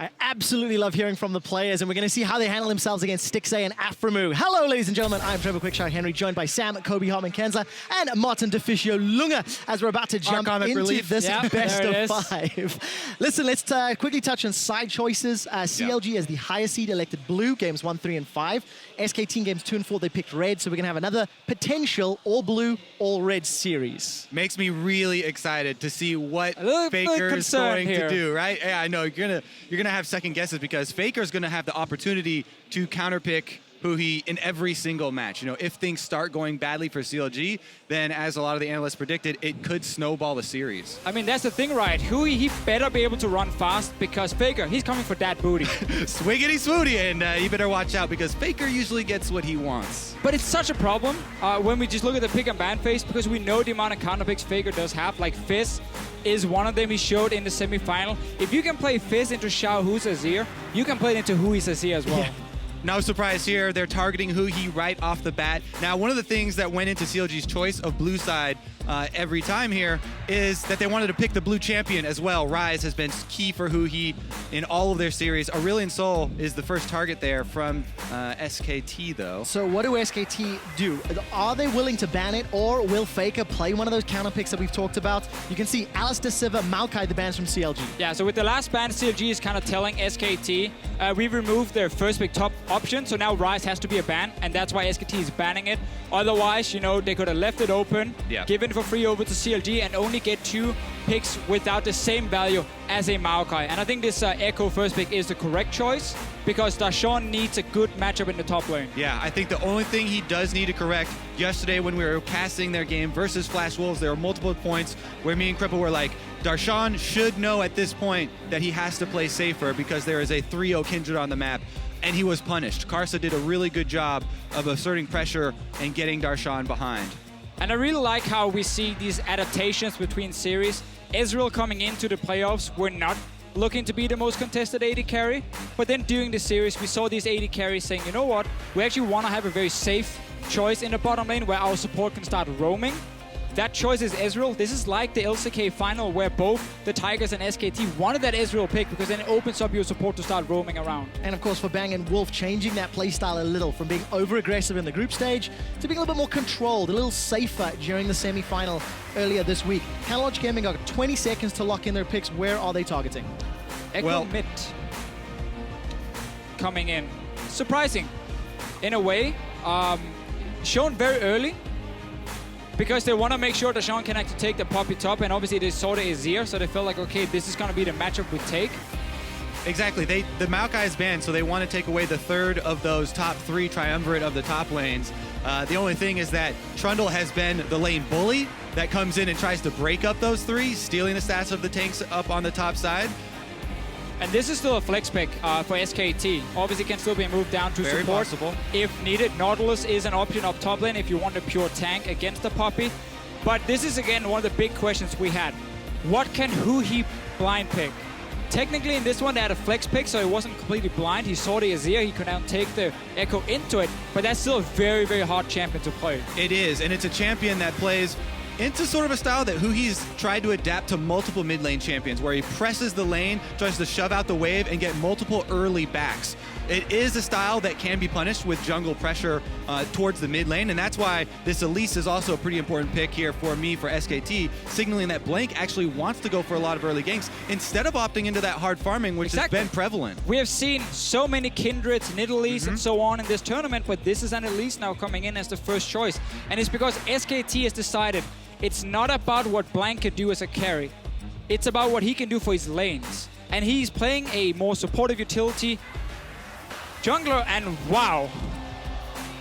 I absolutely love hearing from the players, and we're going to see how they handle themselves against Stixxay and Aframu. Hello, ladies and gentlemen. I'm Trevor Quickshot Henry, joined by Sam, Kobe Hartman Kensler, and Martin DeFicio Lunga, as we're about to jump into this best of 5. Listen, let's quickly touch on side choices. CLG as the higher seed elected blue, games 1, 3, and 5. SKT games 2 and 4, they picked red, so we're going to have another potential all blue, all red series. Makes me really excited to see what Faker is going to do, right? Yeah, I know you're gonna have second guesses because Faker's gonna have the opportunity to counterpick Huhi in every single match. You know, if things start going badly for CLG, then as a lot of the analysts predicted, it could snowball the series. I mean, that's the thing, right? Huhi, he better be able to run fast because Faker, he's coming for that booty. Swiggity swooty, and you better watch out because Faker usually gets what he wants. But it's such a problem when we just look at the pick and ban phase because we know the amount of counterpicks Faker does have. Like Fizz is one of them he showed in the semifinal. If you can play Fizz into Xiao Hu's Azir, you can play it into Hui's Azir as well. Yeah. No surprise here, they're targeting Huhi right off the bat. Now, one of the things that went into CLG's choice of blue side every time here is that they wanted to pick the blue champion as well. Ryze has been key for Huhi in all of their series. Aurelion Sol is the first target there from SKT, though. So what do SKT do? Are they willing to ban it, or will Faker play one of those counter picks that we've talked about? You can see Alistair Siva, Maokai, the bans from CLG. Yeah, so with the last ban, CLG is kind of telling SKT, we removed their first pick top option, so now Ryze has to be a ban, and that's why SKT is banning it. Otherwise, you know, they could have left it open, given it for free over to CLG, and only get 2 picks without the same value as a Maokai. And I think this Echo first pick is the correct choice because Darshan needs a good matchup in the top lane. Yeah, I think the only thing he does need to correct, yesterday when we were casting their game versus Flash Wolves, there were multiple points where me and Cripple were like, Darshan should know at this point that he has to play safer because there is a 3-0 Kindred on the map, and he was punished. Karsa did a really good job of asserting pressure and getting Darshan behind. And I really like how we see these adaptations between series. Ezreal coming into the playoffs, we're not looking to be the most contested AD carry, but then during the series we saw these AD carries saying, you know what, we actually want to have a very safe choice in the bottom lane where our support can start roaming. That choice is Ezreal. This is like the LCK final where both the Tigers and SKT wanted that Ezreal pick because then it opens up your support to start roaming around. And of course for Bang and Wolf, changing that playstyle a little from being over-aggressive in the group stage to being a little bit more controlled, a little safer during the semi-final earlier this week. Analog Gaming got 20 seconds to lock in their picks. Where are they targeting? Echo mid coming in. Surprising in a way. Shown very early, because they want to make sure that Sean can actually take the Poppy top, and obviously they saw the Azir, so they felt like, okay, this is going to be the matchup we take. Exactly. The Maokai is banned, so they want to take away the third of those top 3 triumvirate of the top lanes. The only thing is that Trundle has been the lane bully that comes in and tries to break up those 3, stealing the stats of the tanks up on the top side. And this is still a flex pick for SKT. Obviously can still be moved down to Very support possible. if needed. Nautilus is an option up top lane if you want a pure tank against the Poppy. But this is again one of the big questions we had. What can Huhi blind pick? Technically in this one they had a flex pick, so he wasn't completely blind. He saw the Azir, he could now take the Echo into it, but that's still a very, very hard champion to play. It is, and it's a champion that plays into sort of a style that Huhi's tried to adapt to multiple mid lane champions, where he presses the lane, tries to shove out the wave, and get multiple early backs. It is a style that can be punished with jungle pressure towards the mid lane, and that's why this Elise is also a pretty important pick here for me for SKT, signaling that Blank actually wants to go for a lot of early ganks instead of opting into that hard farming, which has been prevalent. We have seen so many Kindreds, Nidalees, and so on in this tournament, but this is an Elise now coming in as the first choice. And it's because SKT has decided it's not about what Blank can do as a carry. It's about what he can do for his lanes. And he's playing a more supportive utility jungler, and wow.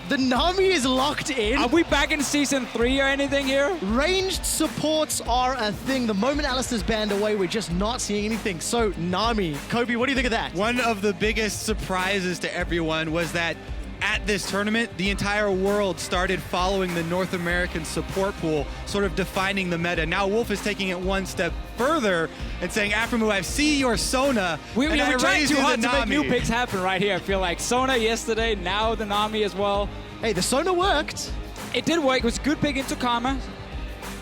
The Nami is locked in. Are we back in Season 3 or anything here? Ranged supports are a thing. The moment Alistair's banned away, we're just not seeing anything. So, Nami, Kobe, what do you think of that? One of the biggest surprises to everyone was that at this tournament, the entire world started following the North American support pool, sort of defining the meta. Now Wolf is taking it one step further and saying, Aframu, I see your Sona, we're trying too hard to make new Nami. picks happen right here. I feel like Sona yesterday, now the Nami as well. Hey, the Sona worked. It did work. It was a good pick into Karma,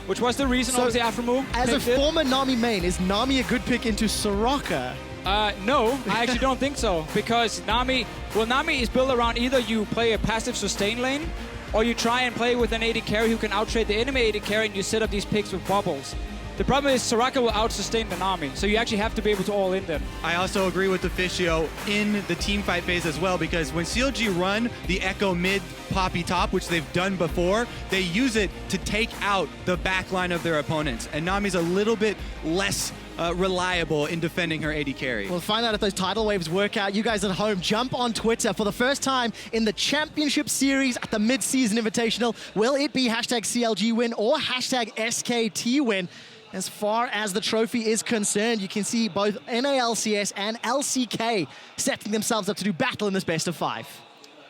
which was the reason, So, obviously, Aframu As a picked it. former Nami main, is Nami a good pick into Soraka? No, I actually don't think so. Because Nami is built around either you play a passive sustain lane, or you try and play with an AD carry who can outtrade the enemy AD carry, and you set up these picks with bubbles. The problem is Soraka will out-sustain the Nami, so you actually have to be able to all-in them. I also agree with Officio in the team fight phase as well, because when CLG run the Echo mid Poppy top, which they've done before, they use it to take out the back line of their opponents. And Nami's a little bit less reliable in defending her AD carry. We'll find out if those tidal waves work out. You guys at home, jump on Twitter. For the first time in the Championship Series at the Mid-Season Invitational, will it be hashtag CLG win or hashtag SKT win? As far as the trophy is concerned, you can see both NA LCS and LCK setting themselves up to do battle in this best of 5.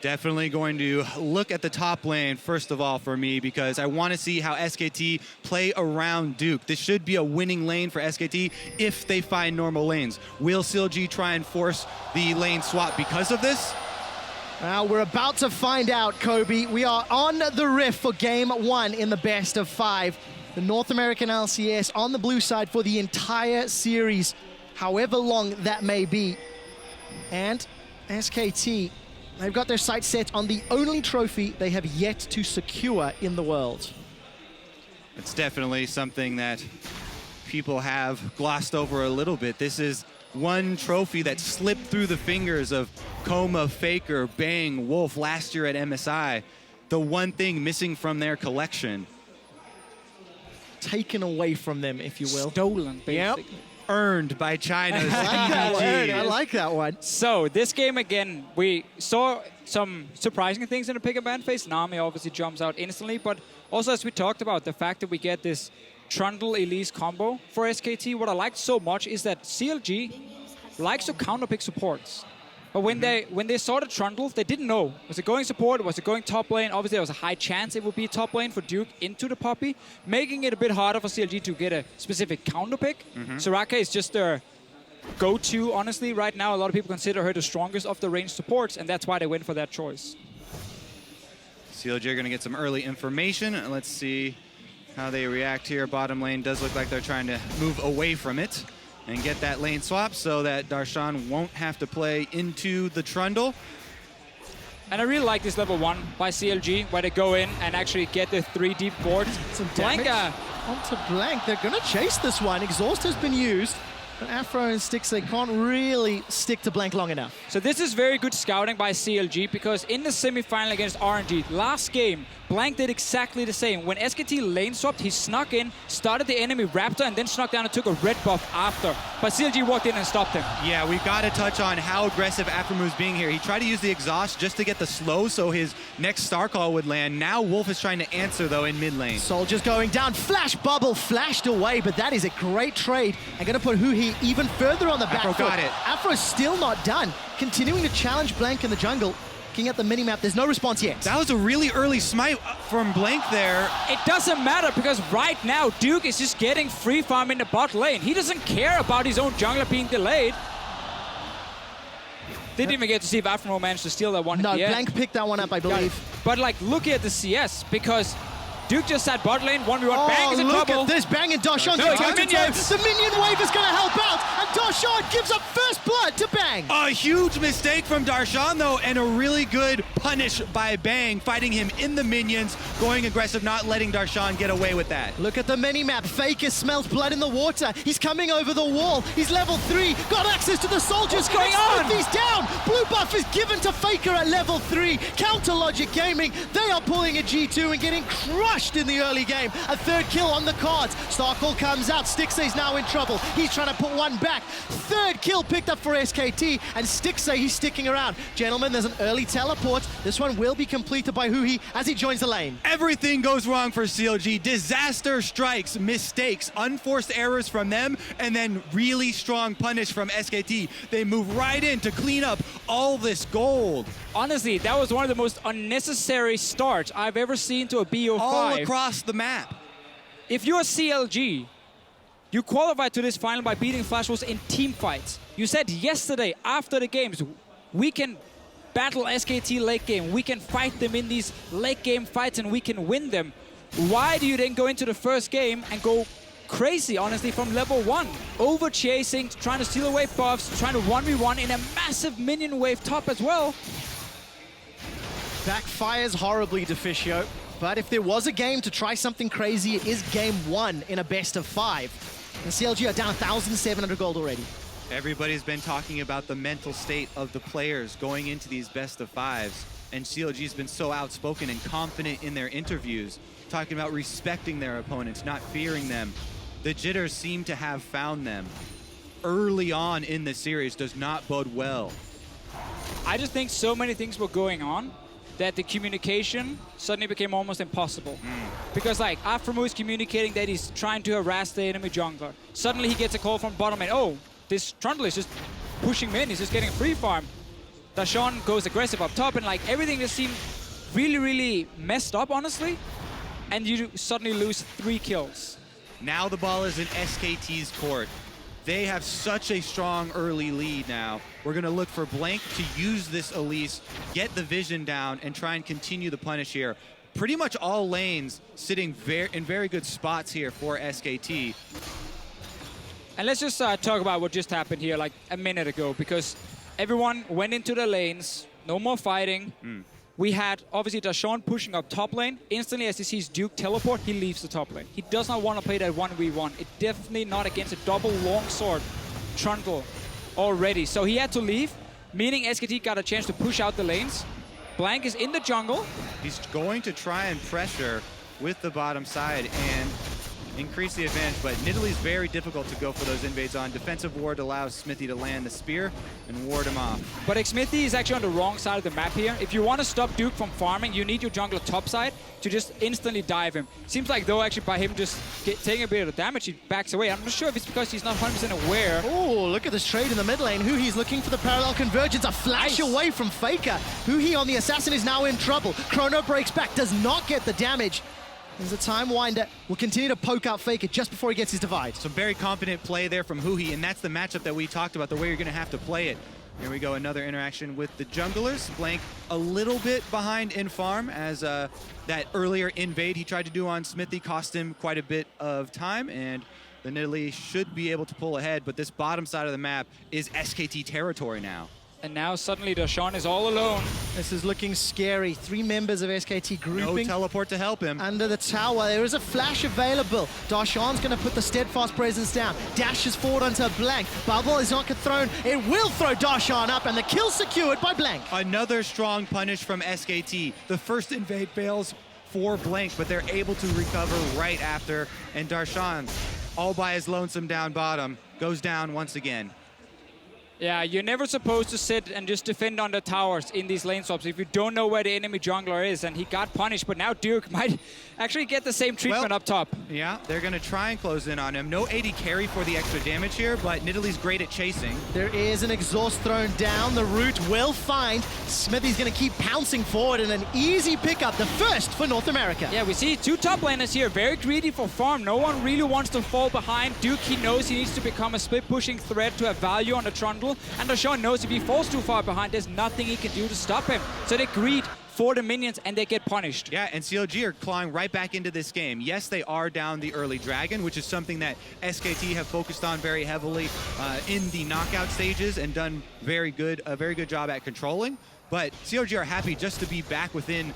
Definitely going to look at the top lane, first of all, for me, because I want to see how SKT play around Duke. This should be a winning lane for SKT if they find normal lanes. Will CLG try and force the lane swap because of this? Well, we're about to find out, Kobe. We are on the riff for Game 1 in the best of 5. The North American LCS on the blue side for the entire series, however long that may be. And SKT, they've got their sights set on the only trophy they have yet to secure in the world. It's definitely something that people have glossed over a little bit. This is one trophy that slipped through the fingers of Coma, Faker, Bang, Wolf last year at MSI. The one thing missing from their collection. Taken away from them, if you will. Stolen, basically. Yep. Earned by China's CLG. I like that one. So this game again, we saw some surprising things in the pick and ban phase. Nami obviously jumps out instantly, but also as we talked about, the fact that we get this Trundle Elise combo for SKT, what I liked so much is that CLG likes to counterpick supports. But when they saw the Trundle, they didn't know. Was it going support? Was it going top lane? Obviously, there was a high chance it would be top lane for Duke into the Poppy, making it a bit harder for CLG to get a specific counter pick. Soraka is just their go-to, honestly. Right now, a lot of people consider her the strongest of the ranged supports, and that's why they went for that choice. CLG are going to get some early information. Let's see how they react here. Bottom lane does look like they're trying to move away from it and get that lane swap so that Darshan won't have to play into the Trundle. And I really like this level 1 by CLG, where they go in and actually get the 3 deep boards. Some damage onto Blank. They're going to chase this one. Exhaust has been used, but Afro and Styx, they can't really stick to Blank long enough. So this is very good scouting by CLG, because in the semifinal against RNG, last game, Blank did exactly the same. When SKT lane swapped, he snuck in, started the enemy Raptor, and then snuck down and took a red buff after. But CLG walked in and stopped him. Yeah, we've got to touch on how aggressive Afromu's being here. He tried to use the exhaust just to get the slow so his next star call would land. Now Wolf is trying to answer, though, in mid lane. Soldiers going down. Flash bubble flashed away, but that is a great trade. And going to put Huhi even further on the back foot. Got it. Afro's still not done. Continuing to challenge Blank in the jungle. Looking at the minimap, there's no response yet. That was a really early smite from Blank there. It doesn't matter, because right now Duke is just getting free farm in the bot lane. He doesn't care about his own jungler being delayed. Didn't even get to see if Afro managed to steal that one. No, Blank picked that one up, I believe. But like, look at the CS, because Duke just sat bot lane, 1v1, Bang is in look trouble. at this, Bang and Darshan. No, he got minions. The minion wave is going to help out, and Darshan gives up first blood to Bang. A huge mistake from Darshan, though, and a really good punish by Bang, fighting him in the minions, going aggressive, not letting Darshan get away with that. Look at the minimap. Faker smells blood in the water. He's coming over the wall. He's level 3, got access to the soldiers. What's going on? He's down. Blue buff is given to Faker at level 3. Counter Logic Gaming, they are pulling a G2 and getting crushed in the early game. A 3rd kill on the cards. Starcall comes out. Stixay's now in trouble. He's trying to put one back. 3rd kill picked up for SKT, and Stixay, he's sticking around. Gentlemen, there's an early teleport. This one will be completed by Huhi as he joins the lane. Everything goes wrong for CLG. Disaster strikes, mistakes, unforced errors from them, and then really strong punish from SKT. They move right in to clean up all this gold. Honestly, that was one of the most unnecessary starts I've ever seen to a BO5. All across the map. If you're CLG, you qualified to this final by beating Flash Wolves in team fights. You said yesterday, after the games, we can battle SKT late game. We can fight them in these late game fights and we can win them. Why do you then go into the first game and go crazy, honestly, from level 1. Over chasing, trying to steal away buffs, trying to 1v1 in a massive minion wave top as well. Backfires horribly, Deficio. But if there was a game to try something crazy, it is game 1 in a best of 5. And CLG are down 1,700 gold already. Everybody's been talking about the mental state of the players going into these best of 5s. And CLG's been so outspoken and confident in their interviews, talking about respecting their opponents, not fearing them. The jitters seem to have found them. Early on in the series does not bode well. I just think so many things were going on that the communication suddenly became almost impossible. Because like, Aframu is communicating that he's trying to harass the enemy jungler. Suddenly he gets a call from bottom lane, oh, this Trundle is just pushing me in, he's just getting a free farm. Dashawn goes aggressive up top, and like everything just seemed really, really messed up, honestly. And you suddenly lose 3 kills. Now the ball is in SKT's court. They have such a strong early lead now. We're gonna look for Blank to use this Elise, get the vision down, and try and continue the punish here. Pretty much all lanes sitting in very good spots here for SKT. And let's just talk about what just happened here like a minute ago, because everyone went into the lanes, no more fighting. We had, obviously, Dashawn pushing up top lane. Instantly, as he sees Duke teleport, he leaves the top lane. He does not want to play that 1v1. It's definitely not against a double longsword Trundle already. So he had to leave, meaning SKT got a chance to push out the lanes. Blank is in the jungle. He's going to try and pressure with the bottom side and increase the advantage, but Nidalee's very difficult to go for those invades on. Defensive ward allows Smithy to land the spear and ward him off. But Smithy is actually on the wrong side of the map here. If you want to stop Duke from farming, you need your jungler top side to just instantly dive him. Seems like though actually by him just taking a bit of damage, he backs away. I'm not sure if it's because he's not 100% aware. Oh, look at this trade in the mid lane. Huhi's looking for the parallel convergence. A flash away from Faker. Huhi on the assassin is now in trouble. Chrono breaks back, does not get the damage. There's a time winder. Will continue to poke out Faker just before he gets his divide. Some very confident play there from Huhi, and that's the matchup that we talked about, the way you're going to have to play it. Here we go, another interaction with the junglers. Blank a little bit behind in farm, as that earlier invade he tried to do on Smithy cost him quite a bit of time, and the Nidalee should be able to pull ahead, but this bottom side of the map is SKT territory now. And now suddenly Dashawn is all alone. This is looking scary. 3 members of SKT grouping. No teleport to help him. Under the tower, there is a flash available. Dashawn's going to put the steadfast presence down. Dashes forward onto Blank. Bubble is not thrown. It will throw Dashawn up, and the kill secured by Blank. Another strong punish from SKT. The first invade fails for Blank, but they're able to recover right after. And Dashawn, all by his lonesome down bottom, goes down once again. Yeah, you're never supposed to sit and just defend on the towers in these lane swaps if you don't know where the enemy jungler is, and he got punished, but now Duke might actually get the same treatment up top. Yeah, they're going to try and close in on him. No AD carry for the extra damage here, but Nidalee's great at chasing. There is an exhaust thrown down. The root will find. Smithy's going to keep pouncing forward, and an easy pickup, the first for North America. Yeah, we see 2 top laners here, very greedy for farm. No one really wants to fall behind. Duke, he knows he needs to become a split-pushing threat to have value on the Trundle. And Dashawn knows if he falls too far behind, there's nothing he can do to stop him. So they greed for the minions and they get punished. Yeah, and CLG are clawing right back into this game. Yes, they are down the early dragon, which is something that SKT have focused on very heavily in the knockout stages and done a very good job at controlling. But CLG are happy just to be back within,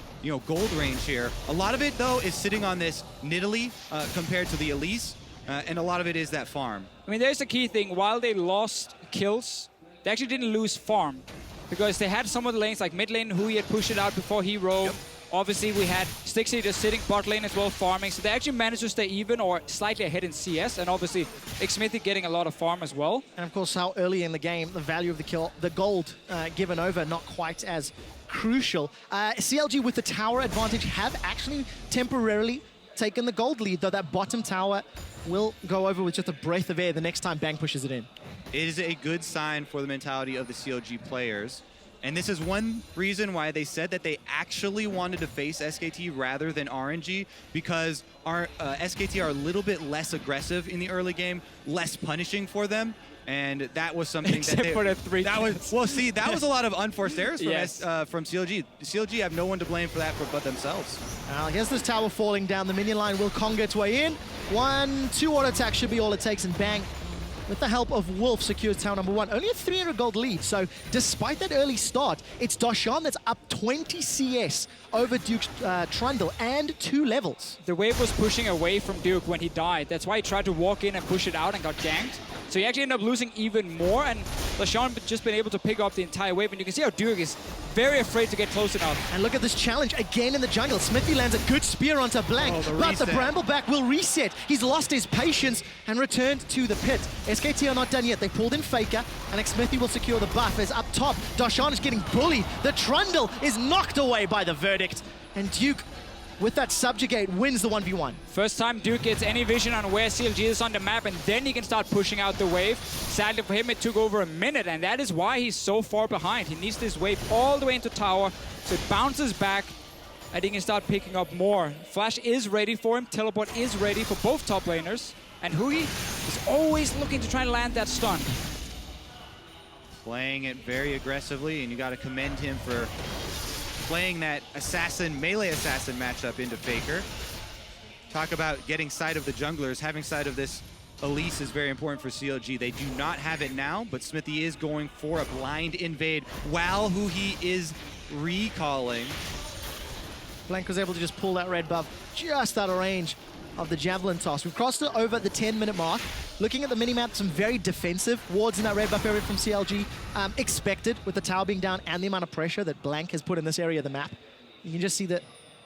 gold range here. A lot of it, though, is sitting on this Nidalee compared to the Elise, and a lot of it is that farm. I mean, there's the key thing. While they lost kills, they actually didn't lose farm, because they had some of the lanes like mid lane, who he had pushed it out before he roamed. Yep. Obviously, we had Stixie just sitting bot lane as well, farming. So they actually managed to stay even or slightly ahead in CS, and obviously Xmithy getting a lot of farm as well. And of course, how early in the game, the value of the kill, the gold given over, not quite as crucial. CLG with the tower advantage have actually temporarily taken the gold lead, though that bottom tower will go over with just a breath of air the next time Bang pushes it in. It is a good sign for the mentality of the CLG players. And this is one reason why they said that they actually wanted to face SKT rather than RNG, because our SKT are a little bit less aggressive in the early game, less punishing for them. And that was something Except that for the 3 that was, well, see, that was a lot of unforced errors from, yes. From CLG. CLG have no one to blame for that but themselves. I guess this tower falling down, the minion line will Conga its way in. 2 auto attacks should be all it takes, and bang, with the help of Wolf, secures tower number 1. Only a 300 gold lead, so despite that early start, it's Darshan that's up 20 CS over Duke's Trundle and 2 levels. The wave was pushing away from Duke when he died. That's why he tried to walk in and push it out and got ganked. So he actually ended up losing even more, and Darshan just been able to pick up the entire wave, and you can see how Duke is very afraid to get close enough. And look at this challenge again in the jungle. Smithy lands a good spear onto Blank, but the Brambleback will reset. He's lost his patience and returned to the pit. SKT are not done yet. They pulled in Faker, and Smithy will secure the buff as up top, Darshan is getting bullied. The Trundle is knocked away by the verdict, and Duke, with that subjugate, wins the 1v1. First time Duke gets any vision on where CLG is on the map, and then he can start pushing out the wave. Sadly for him, it took over a minute, and that is why he's so far behind. He needs this wave all the way into tower, so it bounces back, and he can start picking up more. Flash is ready for him, teleport is ready for both top laners, and Hui is always looking to try and land that stun. Playing it very aggressively, and you got to commend him for playing that melee assassin matchup into Faker. Talk about getting sight of the junglers. Having sight of this Elise is very important for CLG. They do not have it now, but Smithy is going for a blind invade while Hui is recalling. Blank was able to just pull that red buff just out of range of the Javelin toss. We've crossed it over the 10-minute mark. Looking at the minimap, some very defensive wards in that red buff area from CLG. Expected with the tower being down and the amount of pressure that Blank has put in this area of the map. You can just see that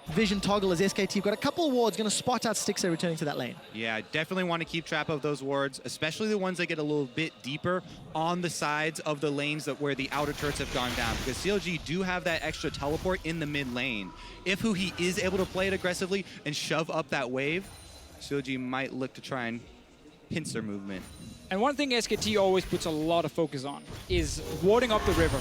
vision toggle as SKT got a couple of wards, going to spot out Stixxay returning to that lane. Yeah, definitely want to keep track of those wards, especially the ones that get a little bit deeper on the sides of the lanes where the outer turrets have gone down, because CLG do have that extra teleport in the mid lane. If Hui is able to play it aggressively and shove up that wave, CLG might look to try and pinch their movement. And one thing SKT always puts a lot of focus on is warding up the river.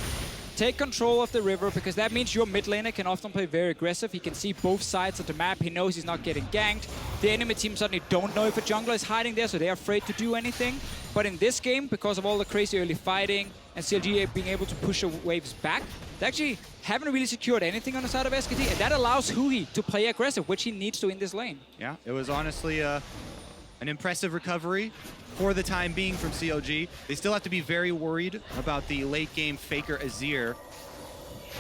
Take control of the river, because that means your mid laner can often play very aggressive. He can see both sides of the map. He knows he's not getting ganked. The enemy team suddenly don't know if a jungler is hiding there, so they're afraid to do anything. But in this game, because of all the crazy early fighting and CLG being able to push the waves back, they actually haven't really secured anything on the side of SKT, and that allows Hui to play aggressive, which he needs to in this lane. Yeah, it was honestly an impressive recovery for the time being from CLG. They still have to be very worried about the late game Faker Azir.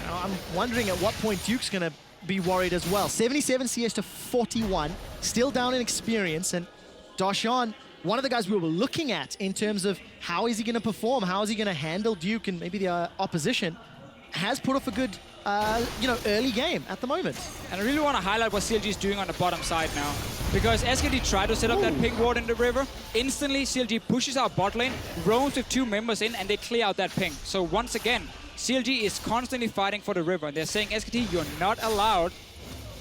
Now, I'm wondering at what point Duke's going to be worried as well. 77 CS to 41, still down in experience, and Darshan, one of the guys we were looking at in terms of how is he going to perform, how is he going to handle Duke and maybe the opposition, has put off a good early game at the moment. And I really want to highlight what CLG is doing on the bottom side now. Because SKT tried to set up that ping ward in the river. Instantly, CLG pushes out bot lane, roams with 2 members in, and they clear out that ping. So once again, CLG is constantly fighting for the river. They're saying, SKT, you're not allowed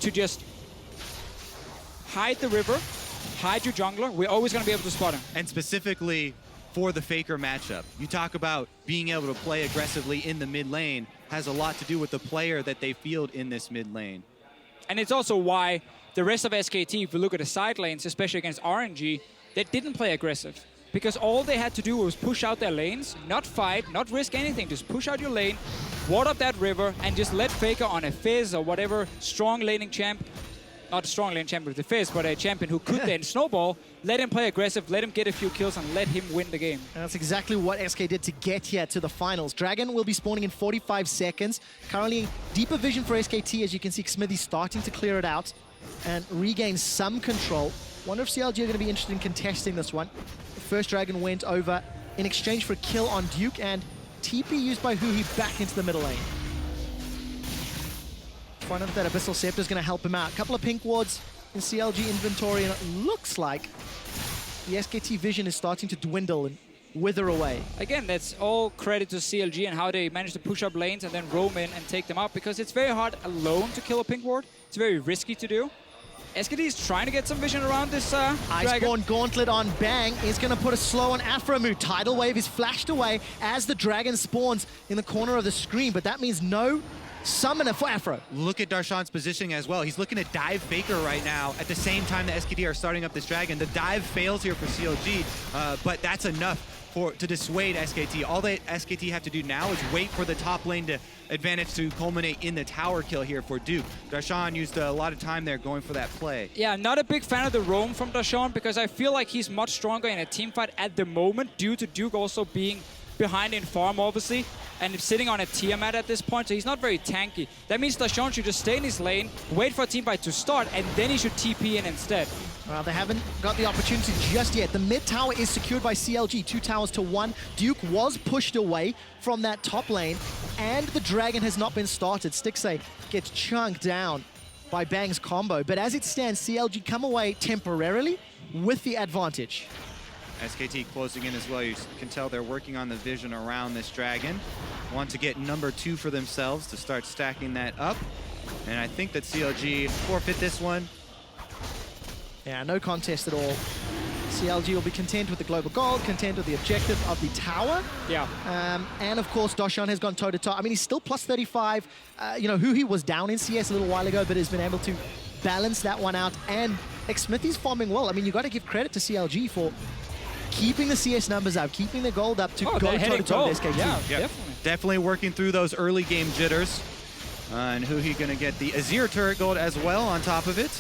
to just hide the river, hide your jungler. We're always going to be able to spot him. And specifically for the Faker matchup, you talk about being able to play aggressively in the mid lane has a lot to do with the player that they field in this mid lane. And it's also why the rest of SKT, if we look at the side lanes, especially against RNG, they didn't play aggressive. Because all they had to do was push out their lanes, not fight, not risk anything, just push out your lane, ward up that river, and just let Faker on a Fizz or whatever strong laning champ, not a strong lane champion with the Fizz, but a champion who could then snowball, let him play aggressive, let him get a few kills, and let him win the game. And that's exactly what SK did to get here to the finals. Dragon will be spawning in 45 seconds. Currently, deeper vision for SKT, as you can see, Smithy starting to clear it out and regain some control. Wonder if CLG are going to be interested in contesting this one. The first Dragon went over in exchange for a kill on Duke, and TP used by Hui back into the middle lane. Front of that Abyssal Scepter is going to help him out. A couple of pink wards in CLG inventory, and it looks like the SKT vision is starting to dwindle and wither away. Again, that's all credit to CLG and how they managed to push up lanes and then roam in and take them out, because it's very hard alone to kill a pink ward. It's very risky to do. SKT is trying to get some vision around this Dragon. Iceborne Gauntlet on Bang is going to put a slow on Aphromoo. Tidal Wave is flashed away as the Dragon spawns in the corner of the screen, but that means no summoner for Afro. Look at Darshan's positioning as well. He's looking to dive Faker right now at the same time the SKT are starting up this Dragon. The dive fails here for CLG, but that's enough to dissuade SKT. All that SKT have to do now is wait for the top lane to advantage to culminate in the tower kill here for Duke. Darshan used a lot of time there going for that play. Yeah, not a big fan of the roam from Darshan because I feel like he's much stronger in a team fight at the moment due to Duke also being behind in farm, obviously, and sitting on a Tiamat at this point, so he's not very tanky. That means Darshan should just stay in his lane, wait for a team fight to start, and then he should TP in instead. Well, they haven't got the opportunity just yet. The mid tower is secured by CLG, 2 towers to 1. Duke was pushed away from that top lane, and the Dragon has not been started. Stixxay gets chunked down by Bang's combo, but as it stands, CLG come away temporarily with the advantage. SKT closing in as well. You can tell they're working on the vision around this Dragon. Want to get number 2 for themselves to start stacking that up. And I think that CLG forfeit this one. Yeah, no contest at all. CLG will be content with the global gold, content with the objective of the tower. Yeah. And of course, Darshan has gone toe-to-toe. I mean, he's still plus 35. You know, who he was down in CS a little while ago, but has been able to balance that one out. And Xmithy's farming well. I mean, you got to give credit to CLG for keeping the CS numbers up, keeping the gold up to go toe-to-toe with SKT. Yeah, Yep. Definitely working through those early game jitters. And who he gonna get the Azir turret gold as well on top of it.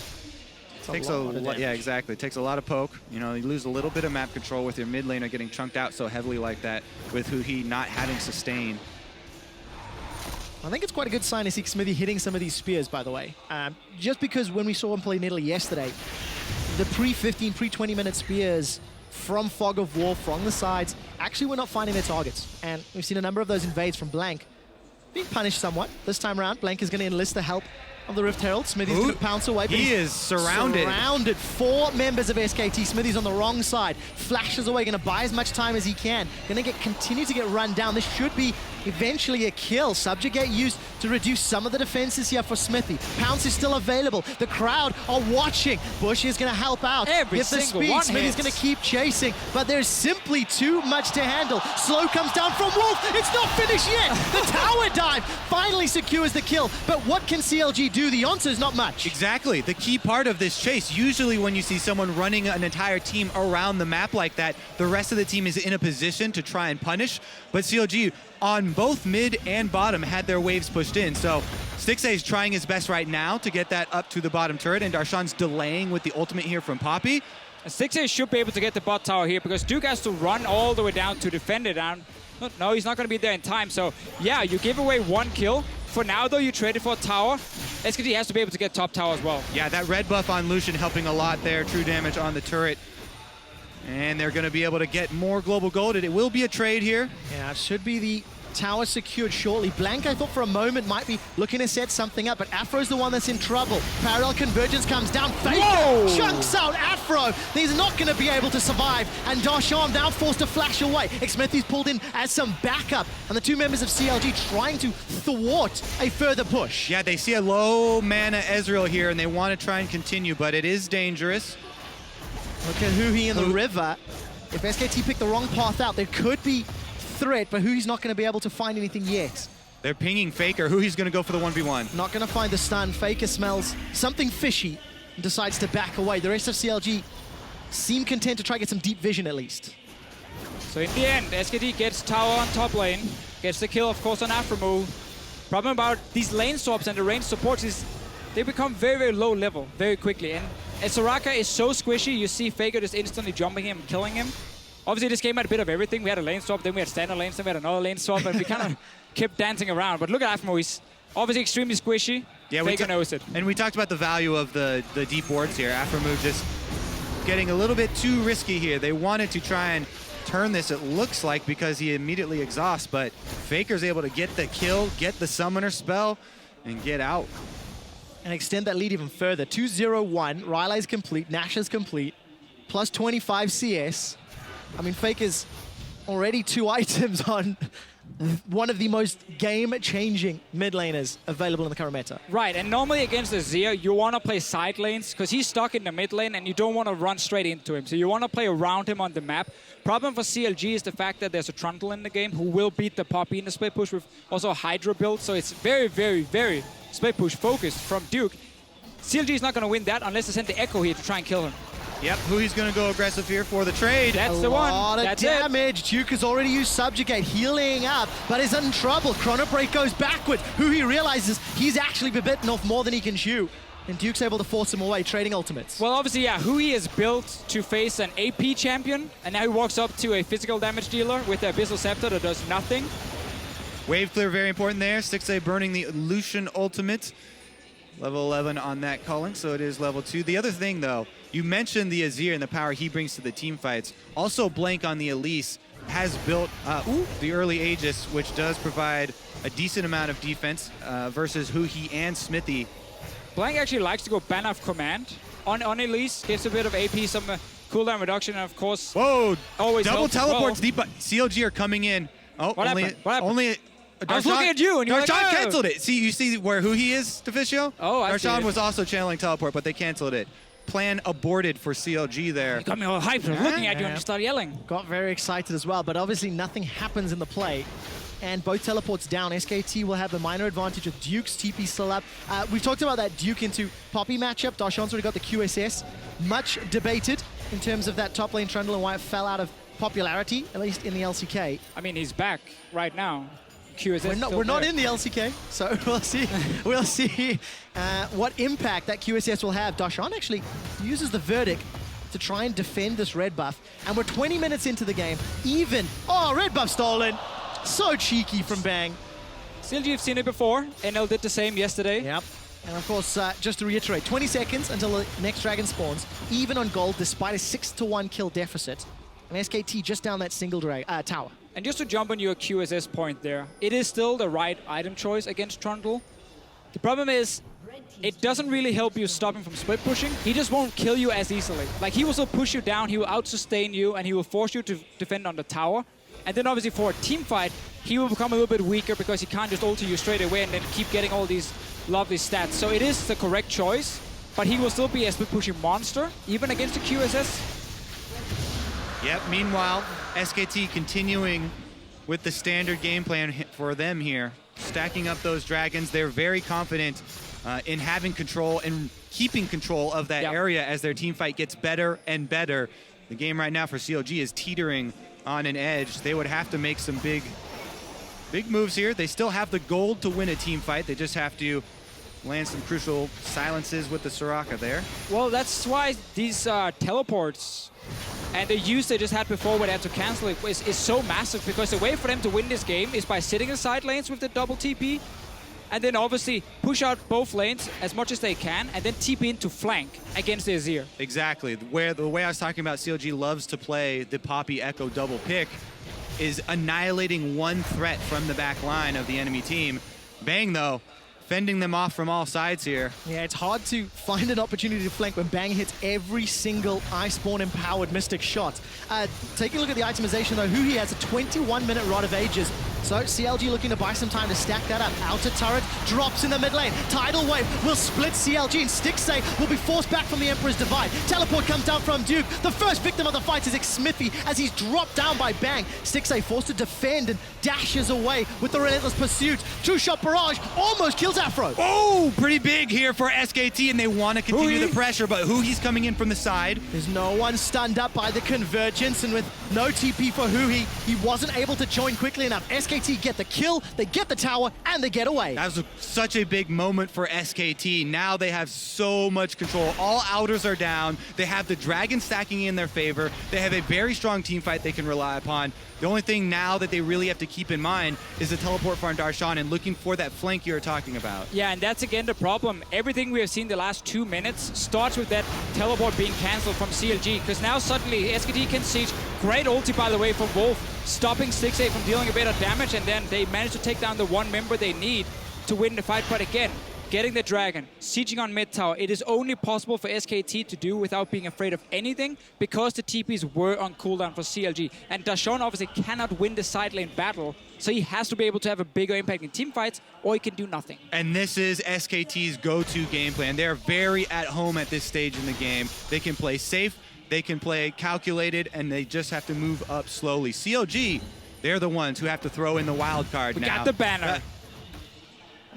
Takes a lot, yeah, exactly. Takes a lot of poke. You know, you lose a little bit of map control with your mid laner getting chunked out so heavily like that, with who he not having sustain. I think it's quite a good sign to see Xmithy hitting some of these spears, by the way. Just because when we saw him play in Italy yesterday, the pre-15, pre-20-minute spears from Fog of War, from the sides, actually were not finding their targets. And we've seen a number of those invades from Blank being punished somewhat. This time around, Blank is going to enlist the help of the Rift Herald. Smithy's going to pounce away. He is surrounded. Surrounded. 4 members of SKT. Smithy's on the wrong side. Flashes away, going to buy as much time as he can. Going to continue to get run down. This should be eventually a kill. Subjugate used to reduce some of the defenses here for Smithy. Pounce is still available. The crowd are watching. Bush is going to help out. Every Get the single speed. one Smithy's hits. going to keep chasing, but there's simply too much to handle. Slow comes down from Wolf. It's not finished yet. The tower dive finally secures the kill. But what can CLG do? The answer is not much. Exactly. The key part of this chase, usually when you see someone running an entire team around the map like that, the rest of the team is in a position to try and punish. But CLG on both mid and bottom had their waves pushed in. So Stixxay is trying his best right now to get that up to the bottom turret, and Darshan's delaying with the ultimate here from Poppy. And Stixxay should be able to get the bot tower here because Duke has to run all the way down to defend it down. No, he's not going to be there in time. So yeah, you give away 1 kill. For now, though, you traded for a tower. SKT has to be able to get top tower as well. Yeah, that red buff on Lucian helping a lot there. True damage on the turret. And they're going to be able to get more global gold. It will be a trade here. Yeah, it should be the tower secured shortly. Blank, I thought for a moment, might be looking to set something up, but Afro's the one that's in trouble. Parallel convergence comes down. Faker chunks out Afro. He's not going to be able to survive, and Darshan now forced to flash away. Xmithy's pulled in as some backup, and the 2 members of CLG trying to thwart a further push. Yeah, they see a low mana Ezreal here, and they want to try and continue, but it is dangerous. Look at Huhi in the river. If SKT pick the wrong path out, there could be threat, but Huhi's not going to be able to find anything yet. They're pinging Faker. He's going to go for the 1v1. Not going to find the stun. Faker smells something fishy and decides to back away. The rest of CLG seem content to try to get some deep vision at least. So in the end, SKT gets tower on top lane, gets the kill, of course, on Afro. Problem about these lane swaps and the range supports is they become very, very low level very quickly. And Soraka is so squishy, you see Faker just instantly jumping him, killing him. Obviously, this game had a bit of everything. We had a lane swap, then we had standard lane, then we had another lane swap, and we kind of kept dancing around. But look at Afro, he's obviously extremely squishy. Yeah, Faker knows it. And we talked about the value of the deep wards here. Afro just getting a little bit too risky here. They wanted to try and turn this, it looks like, because he immediately exhausts, but Faker's able to get the kill, get the summoner spell, and get out. And extend that lead even further. 2-0-1, Riley's complete, Nash is complete, plus 25 CS. I mean, Faker's already 2 items on one of the most game-changing mid laners available in the current meta. Right, and normally against Azir, you want to play side lanes because he's stuck in the mid lane and you don't want to run straight into him. So you want to play around him on the map. Problem for CLG is the fact that there's a Trundle in the game who will beat the Poppy in the split push with also a Hydra build. So it's very, very, very split push focused from Duke. CLG is not going to win that unless they send the Echo here to try and kill him. Yep, who he's going to go aggressive here for the trade. That's the one. A lot of That's damage. Duke has already used Subjugate, healing up, but is in trouble. Chrono Break goes backward. Who he realizes he's actually bitten off more than he can chew. And Duke's able to force him away, trading ultimates. Well, obviously, yeah, Hui is built to face an AP champion, and now he walks up to a physical damage dealer with the Abyssal Scepter that does nothing. Wave clear, very important there. 6A burning the Lucian ultimate. Level 11 on that calling, so it is level 2. The other thing, though, you mentioned the Azir and the power he brings to the team fights. Also, Blank on the Elise has built the early Aegis, which does provide a decent amount of defense versus Huhi and Smithy. Blank actually likes to go ban off command on Elise, gives a bit of AP, some cooldown reduction, and of course... Whoa! Always double teleports well. deep, but CLG are coming in. Oh, What happened? What happened? I was looking at you, and you were like, Darshan "Oh." canceled it. See, you see where Huhi is, Deficio? Oh, I see Darshan it. was also channeling teleport, but they canceled it. Plan aborted for CLG there. You got me all hyped. I was looking at you and you started yelling. Got very excited as well, but obviously nothing happens in the play. And both teleports down. SKT will have a minor advantage with Duke's TP still up. We've talked about that Duke into Poppy matchup. Darshan's already got the QSS. Much debated in terms of that top lane Trundle and why it fell out of popularity, at least in the LCK. I mean, he's back right now. QSS We're not in the LCK, so we'll see. We'll see what impact that QSS will have. Darshan actually uses the Verdict to try and defend this red buff. And we're 20 minutes into the game. Oh, red buff stolen. So cheeky from Bang. CLG, you've seen it before. NL did the same yesterday. Yep. And of course, just to reiterate, 20 seconds until the next dragon spawns, even on gold, despite a 6-1 kill deficit. And SKT just down that single tower. And just to jump on your QSS point there, it is still the right item choice against Trundle. The problem is, it doesn't really help you stop him from split pushing. He just won't kill you as easily. Like, he will still push you down, he will out-sustain you, and he will force you to defend on the tower. And then obviously for a team fight, he will become a little bit weaker because he can't just ulti you straight away and then keep getting all these lovely stats. So it is the correct choice, but he will still be a split pushing monster, even against the QSS. Yep, meanwhile, SKT continuing with the standard game plan for them here. Stacking up those dragons. They're very confident in having control and keeping control of that area as their team fight gets better and better. The game right now for CLG is teetering on an edge. They would have to make some big moves here. They still have the gold to win a team fight. They just have to land some crucial silences with the Soraka there. Well, that's why these teleports and the use they just had before where they had to cancel it is so massive, because the way for them to win this game is by sitting in side lanes with the double TP and then obviously push out both lanes as much as they can and then TP into flank against the Azir. Exactly. The way I was talking about, CLG loves to play the Poppy Echo double pick is annihilating one threat from the back line of the enemy team. Bang, though, fending them off from all sides here. Yeah, it's hard to find an opportunity to flank when Bang hits every single Iceborne-empowered Mystic shot. Taking a look at the itemization, though, Huhi has a 21-minute Rod of Ages. So CLG looking to buy some time to stack that up. Outer turret drops in the mid lane. Tidal Wave will split CLG, and Stixay will be forced back from the Emperor's Divide. Teleport comes down from Duke. The first victim of the fight is Smithy as he's dropped down by Bang. Stixay forced to defend and dashes away with the relentless pursuit. Two-shot barrage almost kills Afro. Oh, pretty big here for SKT, and they want to continue the pressure, but Huhi's coming in from the side. There's no one stunned up by the convergence, and with no TP for Huhi, he wasn't able to join quickly enough. SKT get the kill, they get the tower, and they get away. That was such a big moment for SKT. Now they have so much control. All outers are down. They have the dragon stacking in their favor. They have a very strong team fight they can rely upon. The only thing now that they really have to keep in mind is the teleport for Darshan and looking for that flank you were talking about. Yeah, and that's again the problem. Everything we have seen the last 2 minutes starts with that teleport being cancelled from CLG, because now suddenly SKT can siege. Great ulti, by the way, from Wolf, stopping Stixay from dealing a bit of damage, and then they manage to take down the one member they need to win the fight. But again, getting the dragon, sieging on mid tower, it is only possible for SKT to do without being afraid of anything, because the TPs were on cooldown for CLG. And Darshan obviously cannot win the side lane battle, so he has to be able to have a bigger impact in team fights, or he can do nothing. And this is SKT's go-to game plan. They're very at home at this stage in the game. They can play safe, they can play calculated, and they just have to move up slowly. CLG, they're the ones who have to throw in the wild card now. We got the banner.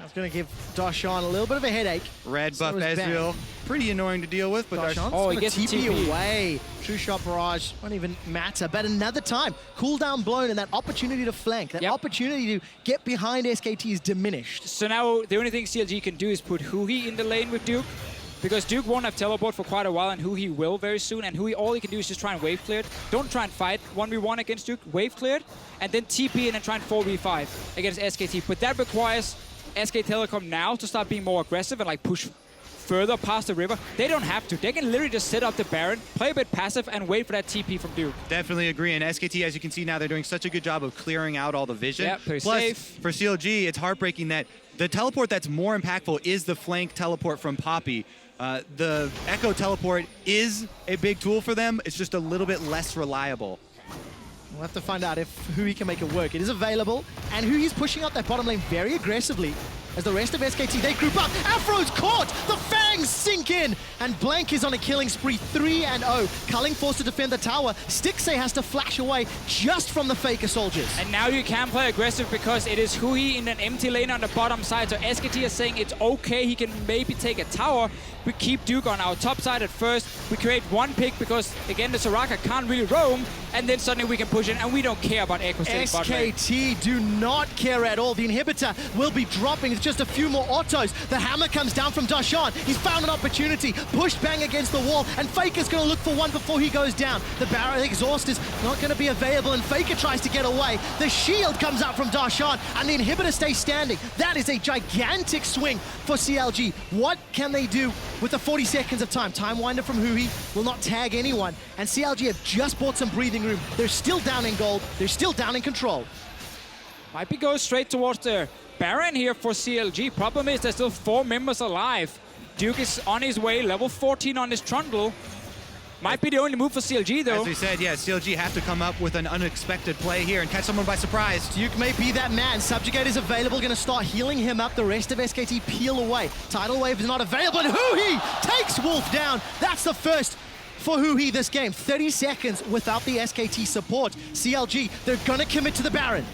That's going to give Darshan a little bit of a headache. Red So buff is Ezreal. Pretty annoying to deal with, but Darshan's Oh, he going gets to the TP TP. away. True shot barrage won't even matter. But another time, cooldown blown and that opportunity to flank, that opportunity to get behind SKT is diminished. So now the only thing CLG can do is put Huhi in the lane with Duke, because Duke won't have teleport for quite a while, and Huhi will very soon. And Huhi, all he can do is just try and wave clear it. Don't try and fight 1v1 against Duke. Wave clear it, and then TP in and try and 4v5 against SKT. But that requires SK Telecom now to start being more aggressive and like push further past the river. They don't have to. They can literally just set up the Baron, play a bit passive, and wait for that TP from Duke. Definitely agree. And SKT, as you can see now, they're doing such a good job of clearing out all the vision. Yeah, play Plus, safe. for CLG, it's heartbreaking that the teleport that's more impactful is the flank teleport from Poppy. The Echo teleport is a big tool for them. It's just a little bit less reliable. We'll have to find out if Hui can make it work. It is available, and Hui's pushing up that bottom lane very aggressively. As the rest of SKT, they group up. Afro's caught! The Fangs sink in! And Blank is on a killing spree, 3-0. Culling forced to defend the tower. Stixay has to flash away just from the Faker soldiers. And now you can play aggressive because it is Huhi in an empty lane on the bottom side. So SKT is saying it's okay, he can maybe take a tower. We keep Duke on our top side at first. We create one pick because, again, the Soraka can't really roam. And then suddenly we can push in, and we don't care about Echo staying bottom lane. SKT do not care at all. The inhibitor will be dropping. It's just a few more autos. The hammer comes down from Darshan. He's found an opportunity. Push bang against the wall, and Faker's going to look for one before he goes down. The Barrel Exhaust is not going to be available, and Faker tries to get away. The shield comes out from Darshan, and the inhibitor stays standing. That is a gigantic swing for CLG. What can they do with the 40 seconds of time? Time Winder from Huhi will not tag anyone, and CLG have just bought some breathing room. They're still down in gold. They're still down in control. Might be going straight towards the Baron here for CLG. Problem is there's still 4 members alive. Duke is on his way, level 14 on his trundle. Might be the only move for CLG though. As we said, yeah, CLG have to come up with an unexpected play here and catch someone by surprise. Duke may be that man. Subjugate is available, going to start healing him up. The rest of SKT peel away. Tidal Wave is not available, and Huhi takes Wolf down. That's the first for Huhi this game. 30 seconds without the SKT support. CLG, they're going to commit to the Baron.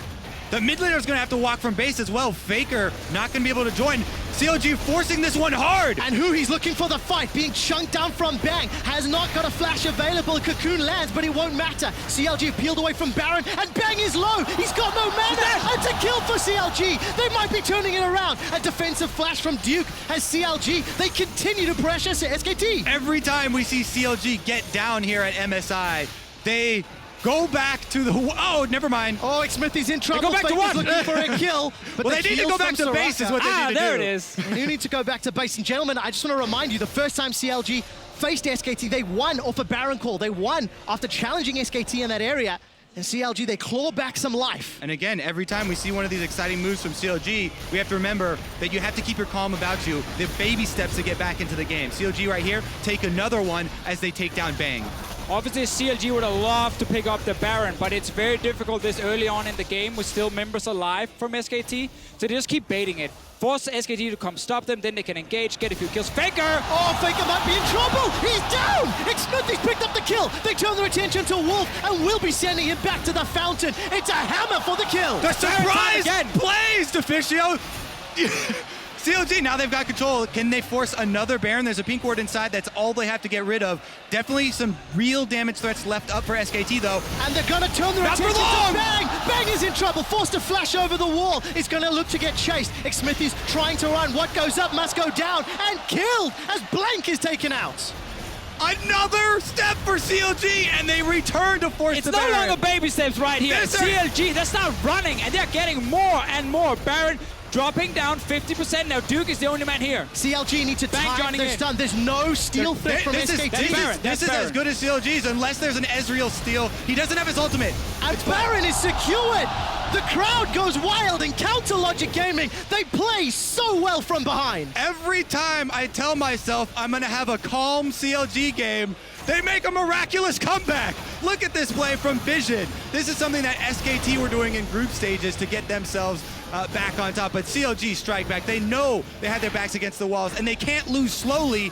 The mid laner is going to have to walk from base as well. Faker not going to be able to join. CLG forcing this one hard. And Hui's looking for the fight, being chunked down from Bang. Has not got a flash available. Cocoon lands, but it won't matter. CLG peeled away from Baron, and Bang is low. He's got no mana. It's a kill for CLG. They might be turning it around. A defensive flash from Duke as CLG. They continue to pressure SKT. Every time we see CLG get down here at MSI, they go back to the... Oh, never mind. Oh, Smithy's in trouble. They go back to what? Looking for a kill. But well, they need to go back to base is what they need to do. There it is. You need to go back to base. And gentlemen, I just want to remind you, the first time CLG faced SKT, they won off a Baron call. They won after challenging SKT in that area. And CLG, they claw back some life. And again, every time we see one of these exciting moves from CLG, we have to remember that you have to keep your calm about you. The baby steps to get back into the game. CLG right here, take another one as they take down Bang. Obviously, CLG would have loved to pick up the Baron, but it's very difficult this early on in the game with still members alive from SKT. So they just keep baiting it. Force SKT to come stop them, then they can engage, get a few kills. Faker! Oh, Faker might be in trouble! He's down! Smithy's picked up the kill! They turn their attention to Wolf, and will be sending him back to the fountain. It's a hammer for the kill! The surprise plays, Deficio! CLG, now they've got control. Can they force another Baron? There's a pink ward inside. That's all they have to get rid of. Definitely some real damage threats left up for SKT, though. And they're going to turn their attention to Bang! Bang is in trouble, forced to flash over the wall. He's going to look to get chased. Smithy's trying to run. What goes up must go down, and killed as Blank is taken out. Another step for CLG, and they return to force the Baron. It's no longer baby steps right here. CLG, they're not running, and they're getting more and more. Baron dropping down 50%. Now Duke is the only man here. CLG need to time their stun. There's no steal threat from SKT. This is as good as CLG's unless there's an Ezreal steal. He doesn't have his ultimate. And Baron is secured. The crowd goes wild in Counter Logic Gaming. They play so well from behind. Every time I tell myself I'm going to have a calm CLG game, they make a miraculous comeback. Look at this play from Vision. This is something that SKT were doing in group stages to get themselves back on top. But CLG strike back. They know they had their backs against the walls, and they can't lose slowly.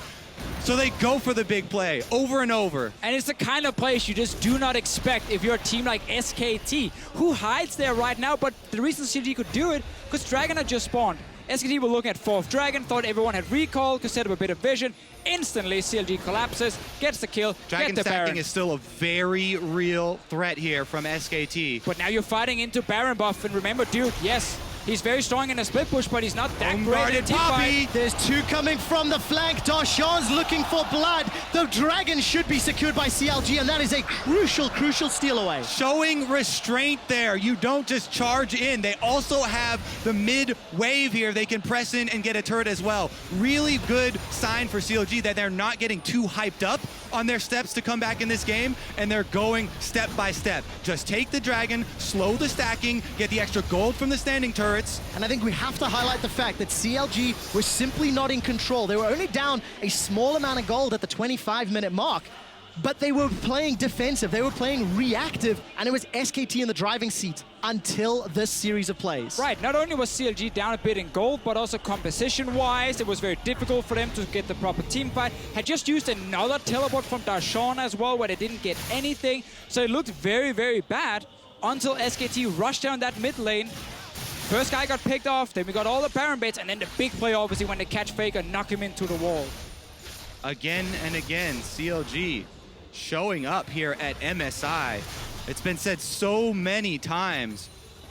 So they go for the big play over and over. And it's the kind of place you just do not expect if you're a team like SKT, who hides there right now. But the reason CLG could do it, because Dragon had just spawned. SKT were looking at 4th Dragon, thought everyone had recall, could set up a bit of vision. Instantly, CLG collapses, gets the kill, Dragon get the stacking Baron. is still a very real threat here from SKT. But now you're fighting into Baron buff, and remember, Duke, yes, he's very strong in a split push, but he's not that great in a team fight. There's 2 coming from the flank. Darshan's looking for blood. The Dragon should be secured by CLG, and that is a crucial steal away. Showing restraint there. You don't just charge in. They also have the mid wave here. They can press in and get a turret as well. Really good sign for CLG that they're not getting too hyped up on their steps to come back in this game, and they're going step by step. Just take the Dragon, slow the stacking, get the extra gold from the standing turrets. And I think we have to highlight the fact that CLG were simply not in control. They were only down a small amount of gold at the 25-minute mark, but they were playing defensive, they were playing reactive, and it was SKT in the driving seat until this series of plays. Right, not only was CLG down a bit in gold, but also composition-wise, it was very difficult for them to get the proper team fight. Had just used another teleport from Darshan as well, where they didn't get anything. So it looked very, very bad until SKT rushed down that mid lane. First guy got picked off, then we got all the Baron baits, and then the big play, obviously, when they catch Faker, knock him into the wall. Again and again, CLG showing up here at MSI. It's been said so many times,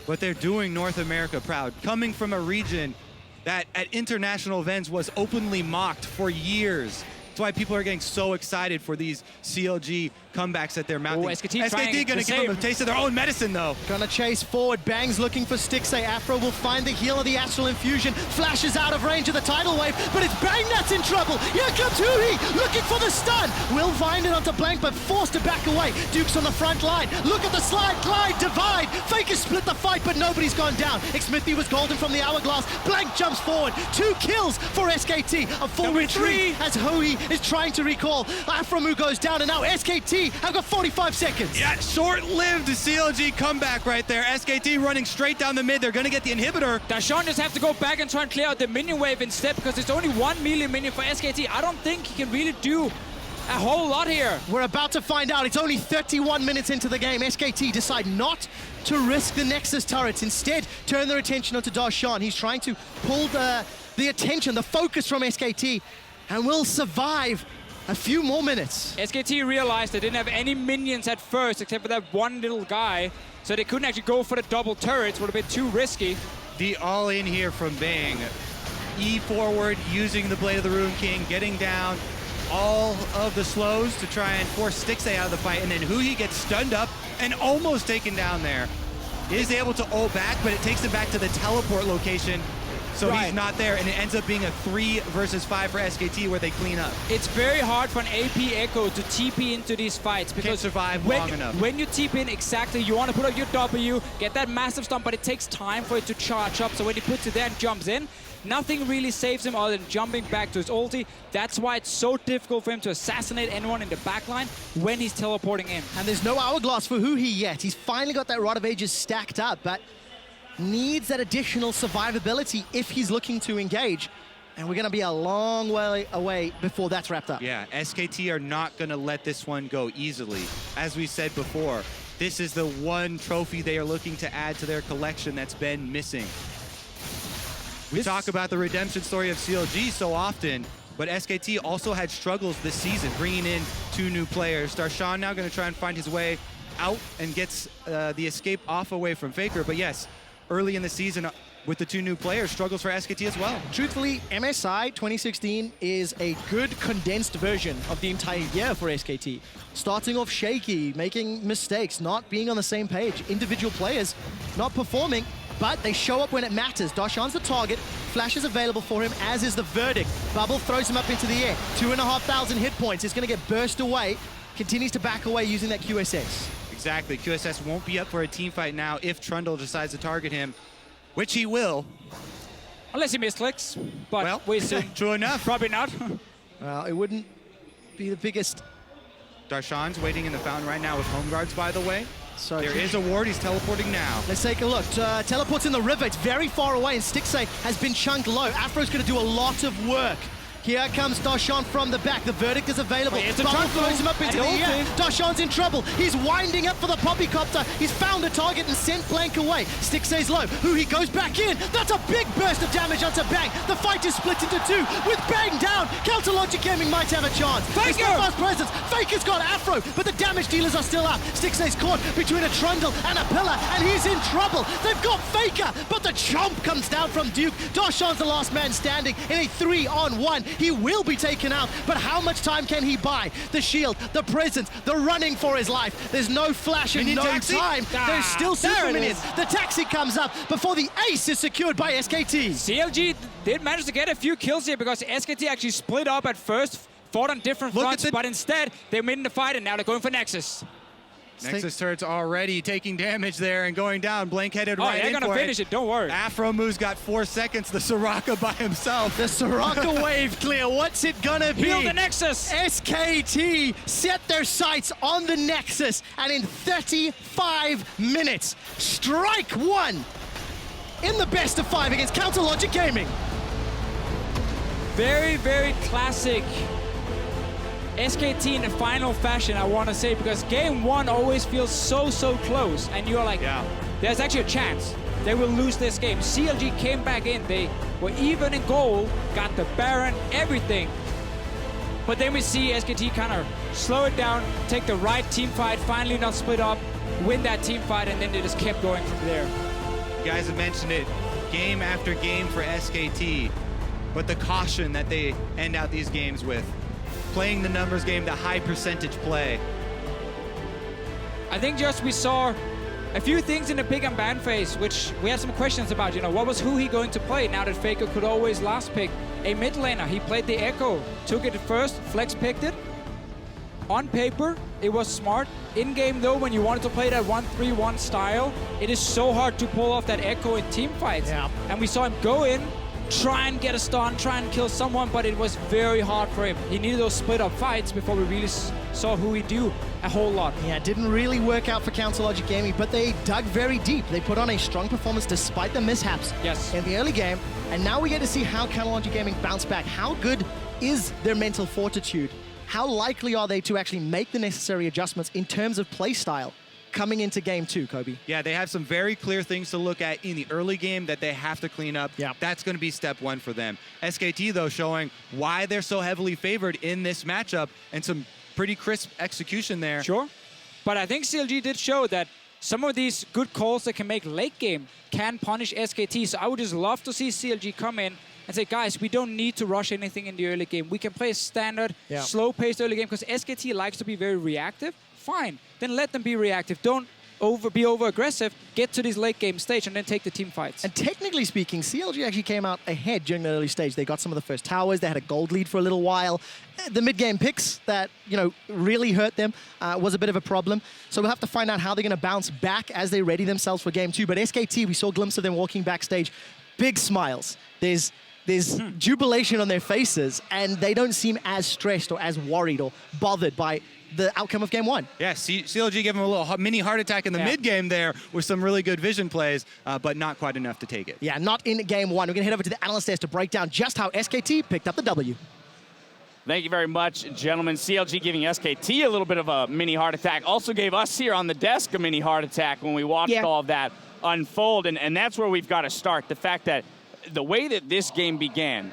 but they're doing North America proud. Coming from a region that at international events was openly mocked for years. That's why people are getting so excited for these CLG comebacks that they're mounting. SKT gonna give them a taste of their own medicine, though. Gonna chase forward. Bang's looking for Stixay. Afro will find the heal of the Astral Infusion. Flashes out of range of the tidal wave, but it's Bang that's in trouble. Here comes Hui, looking for the stun. Will find it onto Blank, but forced to back away. Duke's on the front line. Look at the slide, glide, divide. Faker split the fight, but nobody's gone down. Xmithy was golden from the hourglass. Blank jumps forward. 2 kills for SKT. A full retreat as Hui is trying to recall. Afromu goes down, and now SKT have got 45 seconds. Yeah, short-lived CLG comeback right there. SKT running straight down the mid. They're gonna get the inhibitor. Darshan just have to go back and try and clear out the minion wave instead, because it's only 1 melee minion for SKT. I don't think he can really do a whole lot here. We're about to find out. It's only 31 minutes into the game. SKT decide not to risk the Nexus turrets. Instead, turn their attention onto Darshan. He's trying to pull the attention, the focus from SKT, and will survive a few more minutes. SKT realized they didn't have any minions at first, except for that one little guy, so they couldn't actually go for the double turrets. Would have been too risky. The all-in here from Bang. E forward, using the Blade of the Rune King, getting down all of the slows to try and force Stixay out of the fight, and then Hui gets stunned up and almost taken down there. Is able to ult back, but it takes him back to the teleport location. So he's not there, and it ends up being a 3 versus 5 for SKT where they clean up. It's very hard for an AP Echo to TP into these fights because can't survive long enough. When you TP in, exactly, you want to put up your W, get that massive stomp, but it takes time for it to charge up. So when he puts it there and jumps in, nothing really saves him other than jumping back to his ulti. That's why it's so difficult for him to assassinate anyone in the backline when he's teleporting in. And there's no hourglass for Hui yet. He's finally got that Rod of Ages stacked up, but needs that additional survivability if he's looking to engage. And we're going to be a long way away before that's wrapped up. Yeah, SKT are not going to let this one go easily. As we said before, this is the one trophy they are looking to add to their collection that's been missing. We talk about the redemption story of CLG so often, but SKT also had struggles this season, bringing in 2 new players. Darshan now going to try and find his way out and gets the escape off away from Faker. But yes, early in the season with the 2 new players, struggles for SKT as well. Truthfully, MSI 2016 is a good condensed version of the entire year for SKT. Starting off shaky, making mistakes, not being on the same page. Individual players not performing, but they show up when it matters. Darshan's the target, Flash is available for him, as is the verdict. Bubble throws him up into the air. 2,500 hit points. It's going to get burst away. Continues to back away using that QSS. Exactly. QSS won't be up for a team fight now if Trundle decides to target him, which he will. Unless he misclicks, but well, we assume. True enough. Probably not. Well, it wouldn't be the biggest. Darshan's waiting in the fountain right now with home guards, by the way. So there is a ward. He's teleporting now. Let's take a look. Teleports in the river. It's very far away, and Stixay has been chunked low. Afro's going to do a lot of work Here comes Darshan from the back. The verdict is available. Bubble throws him up into the air. Darshan's in trouble. He's winding up for the poppycopter. He's found a target and sent Blank away. Stixay's low. He goes back in. That's a big burst of damage onto Bang. The fight is split into two. With Bang down, Counter Logic Gaming might have a chance. Faker! Fast presence. Faker's got Afro, but the damage dealers are still up. Stixay's caught between a trundle and a pillar, and he's in trouble. They've got Faker, but the chomp comes down from Duke. Darshan's the last man standing in a 3-on-1. He will be taken out, but how much time can he buy? The shield, the presence, the running for his life. There's no flash and no time. There's still super minions. The taxi comes up before the ace is secured by SKT. CLG did manage to get a few kills here because SKT actually split up at first, fought on different fronts, but instead they made in the fight and now they're going for Nexus. Nexus turret's already taking damage there and going down. Blank headed right in for it. They're gonna finish it, don't worry. Afro Moo's got 4 seconds. The Soraka by himself. The Soraka wave clear. What's it gonna be? Heal the Nexus. SKT set their sights on the Nexus, and in 35 minutes, strike one in the best of 5 against Counter Logic Gaming. Very, very classic SKT in the final fashion, I want to say, because game 1 always feels so close, and you're like, there's actually a chance they will lose this game. CLG came back in, they were even in goal, got the Baron, everything. But then we see SKT kind of slow it down, take the right team fight, finally not split up, win that team fight, and then they just kept going from there. You guys have mentioned it, game after game for SKT, but the caution that they end out these games with. Playing the numbers game, the high percentage play. I think just we saw a few things in the pick and ban phase, which we had some questions about. You know, what was he going to play now that Faker could always last pick a mid laner? He played the Echo, took it first, Flex picked it. On paper, it was smart. In game though, when you wanted to play that 1-3-1 style, it is so hard to pull off that Echo in team fights. Yeah. And we saw him go in, try and get a stun, try and kill someone, but it was very hard for him. He needed those split up fights before we really saw who he do a whole lot. Yeah, it didn't really work out for Counter Logic Gaming, but they dug very deep. They put on a strong performance despite the mishaps in the early game, and now we get to see how Counter Logic Gaming bounce back. How good is their mental fortitude? How likely are they to actually make the necessary adjustments in terms of play style coming into game 2, Kobe? Yeah, they have some very clear things to look at in the early game that they have to clean up. Yeah. That's going to be step 1 for them. SKT, though, showing why they're so heavily favored in this matchup and some pretty crisp execution there. Sure, but I think CLG did show that some of these good calls that can make late game can punish SKT. So I would just love to see CLG come in and say, guys, we don't need to rush anything in the early game. We can play a standard, slow-paced early game, because SKT likes to be very reactive. Fine, then let them be reactive. Don't be over-aggressive, get to this late-game stage, and then take the team fights. And technically speaking, CLG actually came out ahead during the early stage. They got some of the first towers. They had a gold lead for a little while. The mid-game picks that, really hurt them was a bit of a problem. So we'll have to find out how they're going to bounce back as they ready themselves for game 2. But SKT, we saw a glimpse of them walking backstage. Big smiles. There's jubilation on their faces, and they don't seem as stressed or as worried or bothered by the outcome of game 1. Yeah, CLG gave him a little mini heart attack in the mid-game there with some really good vision plays, but not quite enough to take it. Yeah, not in game 1. We're going to head over to the analyst desk to break down just how SKT picked up the W. Thank you very much, gentlemen. CLG giving SKT a little bit of a mini heart attack. Also gave us here on the desk a mini heart attack when we watched all of that unfold, and that's where we've got to start. The fact that the way that this game began,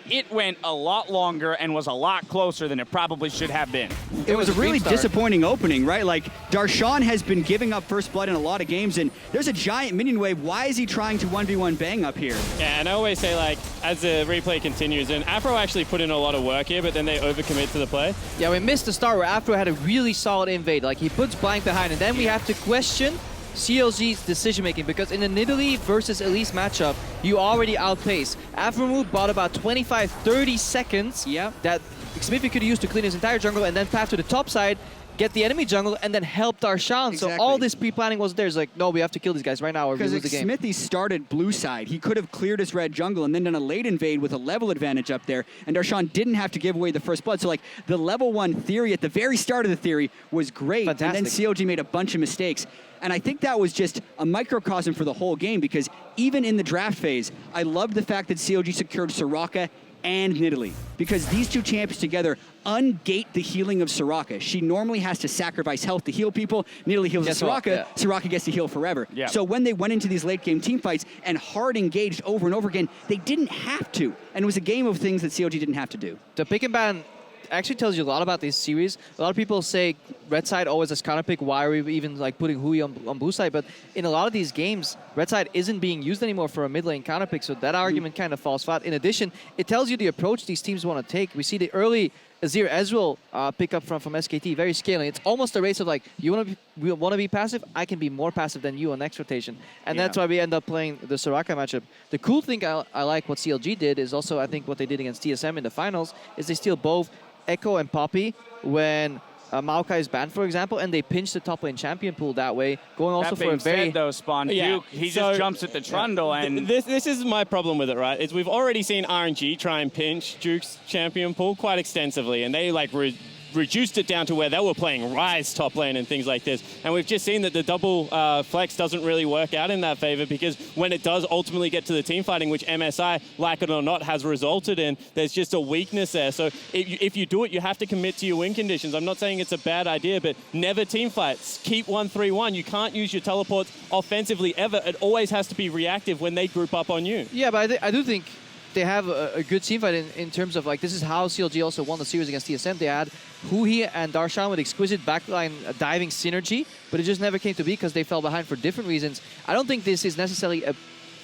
it went a lot longer and was a lot closer than it probably should have been. It was a really disappointing opening, right? Like, Darshan has been giving up first blood in a lot of games, and there's a giant minion wave. Why is he trying to 1v1 Bang up here? Yeah, and I always say, like, as the replay continues, and Afro actually put in a lot of work here, but then they overcommit to the play. Yeah, we missed the start where Afro had a really solid invade. Like, he puts Blank behind, and then we have to question CLG's decision-making, because in the Nidalee versus Elise matchup, you already outpace. Afro bought about 25-30 seconds that Xmithie could use to clean his entire jungle and then path to the top side, get the enemy jungle, and then help Darshan. Exactly. So all this pre-planning was there. It's like, no, we have to kill these guys right now or we lose the game. Because Xmithie started blue side. He could have cleared his red jungle and then done a late invade with a level advantage up there, and Darshan didn't have to give away the first blood. So, like, the level 1 theory at the very start of the theory was great. Fantastic. And then CLG made a bunch of mistakes. And I think that was just a microcosm for the whole game, because even in the draft phase, I loved the fact that CLG secured Soraka and Nidalee, because these two champions together ungate the healing of Soraka. She normally has to sacrifice health to heal people. Nidalee heals Soraka. Soraka gets to heal forever. Yeah. So when they went into these late game team fights and hard engaged over and over again, they didn't have to. And it was a game of things that CLG didn't have to do. The pick and ban actually tells you a lot about this series. A lot of people say red side always has counter pick. Why are we even like putting Hui on blue side? But in a lot of these games, red side isn't being used anymore for a mid lane counter pick. So that argument kind of falls flat. In addition, it tells you the approach these teams want to take. We see the early Azir Ezreal pickup from SKT, very scaling. It's almost a race of like, you want to be passive? I can be more passive than you on next rotation. And that's why we end up playing the Soraka matchup. The cool thing I like what CLG did is also, I think what they did against TSM in the finals is they steal both Echo and Poppy when Maokai is banned, for example, and they pinch the top lane champion pool that way, going also that for a very... said, though, Spawn, Yeah. he just jumps at the trundle, and... This is my problem with it, right? Is we've already seen RNG try and pinch Duke's champion pool quite extensively, and they like reduced it down to where they were playing Ryze top lane and things like this. And we've just seen that the double flex doesn't really work out in that favor, because when it does ultimately get to the team fighting, which MSI, like it or not, has resulted in, there's just a weakness there. So if you do it, you have to commit to your win conditions. I'm not saying it's a bad idea, but never team fights. Keep 1-3-1. You can't use your teleports offensively ever. It always has to be reactive when they group up on you. Yeah, but I do think they have a good team fight in terms of like, this is how CLG also won the series against TSM. They had Hui and Darshan with exquisite backline diving synergy, but it just never came to be because they fell behind for different reasons. I don't think this is necessarily a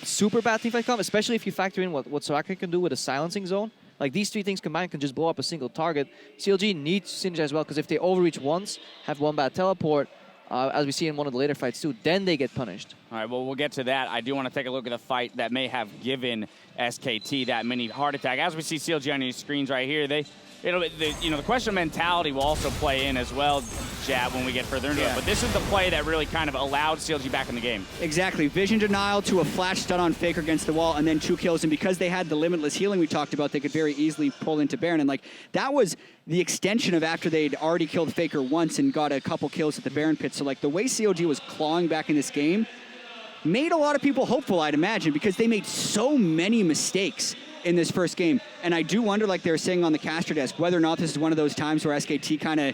super bad team fight comp, especially if you factor in what Soraka can do with a silencing zone. Like, these three things combined can just blow up a single target. CLG needs to synergize as well, because if they overreach once, have one bad teleport, as we see in one of the later fights too, then they get punished. All right, well, we'll get to that. I do want to take a look at the fight that may have given SKT that mini heart attack. As we see CLG on your screens right here, the question of mentality will also play in as well, Jab, when we get further into it. But this is the play that really kind of allowed CLG back in the game. Exactly. Vision denial to a flash stun on Faker against the wall, and then 2 kills. And because they had the limitless healing we talked about, they could very easily pull into Baron. And like, that was the extension of after they'd already killed Faker once and got a couple kills at the Baron pit. So like, the way CLG was clawing back in this game made a lot of people hopeful, I'd imagine, because they made so many mistakes in this first game. And I do wonder, like they were saying on the caster desk, whether or not this is one of those times where SKT kind of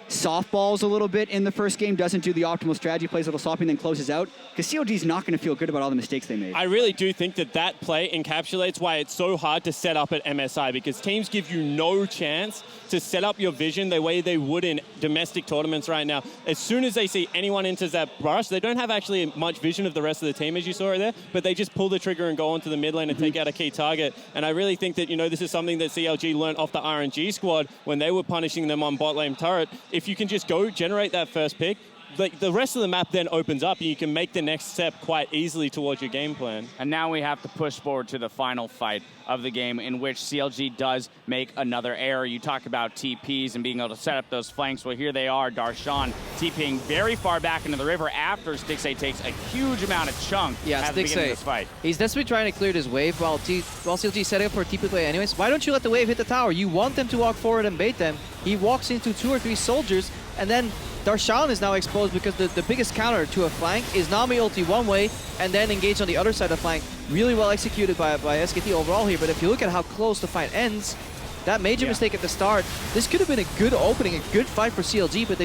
softballs a little bit in the first game, doesn't do the optimal strategy, plays a little sloppy, and then closes out. Because CLG's not going to feel good about all the mistakes they made. I really do think that play encapsulates why it's so hard to set up at MSI, because teams give you no chance to set up your vision the way they would in domestic tournaments right now. As soon as they see anyone enters that brush, they don't have actually much vision of the rest of the team, as you saw it there, but they just pull the trigger and go onto the mid lane and take out a key target. And I really think that, this is something that CLG learned off the RNG squad when they were punishing them on bot lane turret. If you can just go generate that first pick, like, the rest of the map then opens up and you can make the next step quite easily towards your game plan. And now we have to push forward to the final fight of the game, in which CLG does make another error. You talk about TPs and being able to set up those flanks. Well, here they are, Darshan TPing very far back into the river after Stixxay takes a huge amount of chunk at the beginning of this fight. He's desperately trying to clear this wave while CLG is setting up for a TP play anyways. Why don't you let the wave hit the tower? You want them to walk forward and bait them. He walks into 2 or 3 soldiers, and then Darshan is now exposed because the biggest counter to a flank is Nami ulti one way and then engage on the other side of the flank. Really well executed by SKT overall here, but if you look at how close the fight ends, that major mistake at the start, this could have been a good opening, a good fight for CLG, but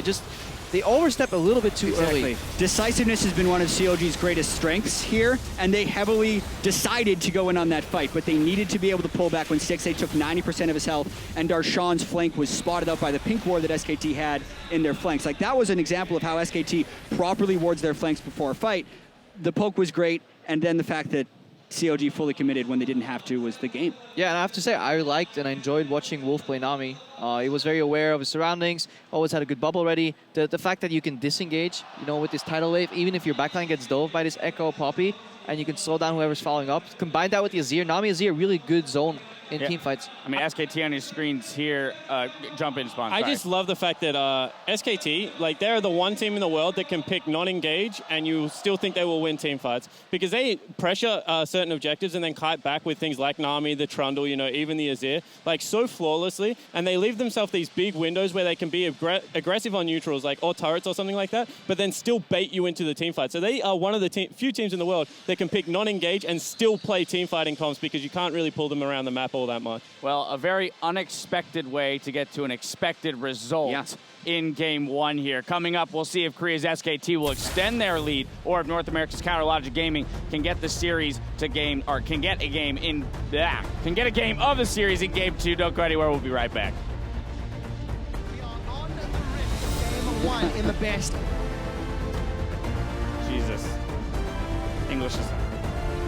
they overstep a little bit too early. Decisiveness has been one of CLG's greatest strengths here, and they heavily decided to go in on that fight, but they needed to be able to pull back when Stixxay took 90% of his health, and Darshan's flank was spotted out by the pink ward that SKT had in their flanks. Like, that was an example of how SKT properly wards their flanks before a fight. The poke was great, and then the fact that CLG fully committed when they didn't have to was the game. Yeah, and I have to say, I liked and I enjoyed watching Wolf play Nami. He was very aware of his surroundings, always had a good bubble ready. The fact that you can disengage, with this tidal wave, even if your backline gets dove by this Echo Poppy, and you can slow down whoever's following up. Combine that with the Azir. Nami Azir, really good zone in team fights. I mean, SKT on your screens here, jump in, Spawn. I just love the fact that SKT, like, they're the one team in the world that can pick non-engage and you still think they will win team fights, because they pressure certain objectives and then kite back with things like Nami, the Trundle, even the Azir, like, so flawlessly, and they leave themselves these big windows where they can be aggressive on neutrals, like, or turrets or something like that, but then still bait you into the team fight. So they are one of the few teams in the world that that can pick non-engage and still play teamfighting comps because you can't really pull them around the map all that much. Well, a very unexpected way to get to an expected result in Game 1 here. Coming up, we'll see if Korea's SKT will extend their lead or if North America's Counterlogic Gaming can get the series to game, or can get a game of the series in Game 2. Don't go anywhere. We'll be right back. We are on the rift, Game 1 in the best. Jesus. English is...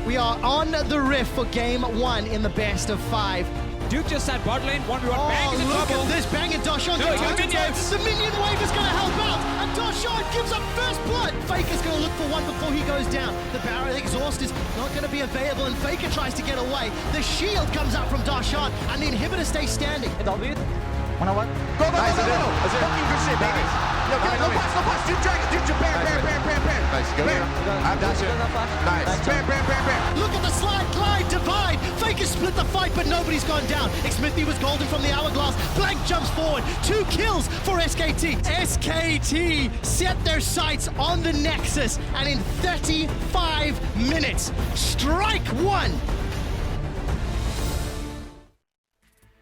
We are on the rift for Game 1 in the best of 5. Duke just sat bot lane, 1v1 Bang is in look trouble. at this, Bang and Dashon go minions. The minion wave is going to help out, and Dashon gives up first blood. Faker's going to look for one before he goes down. The Barret exhaust is not going to be available, and Faker tries to get away. The shield comes out from Dashon, and the inhibitor stays standing. W. 101. Go, nice, go. Fucking good shit, baby. No pass. Dude, drag it. Dude, bam. Nice, go. I'm dashing. Nice. Bam. Look at the slide, glide, divide. Faker split the fight, but nobody's gone down. Xmithy was golden from the hourglass. Blank jumps forward. 2 kills for SKT. SKT set their sights on the Nexus, and in 35 minutes, strike 1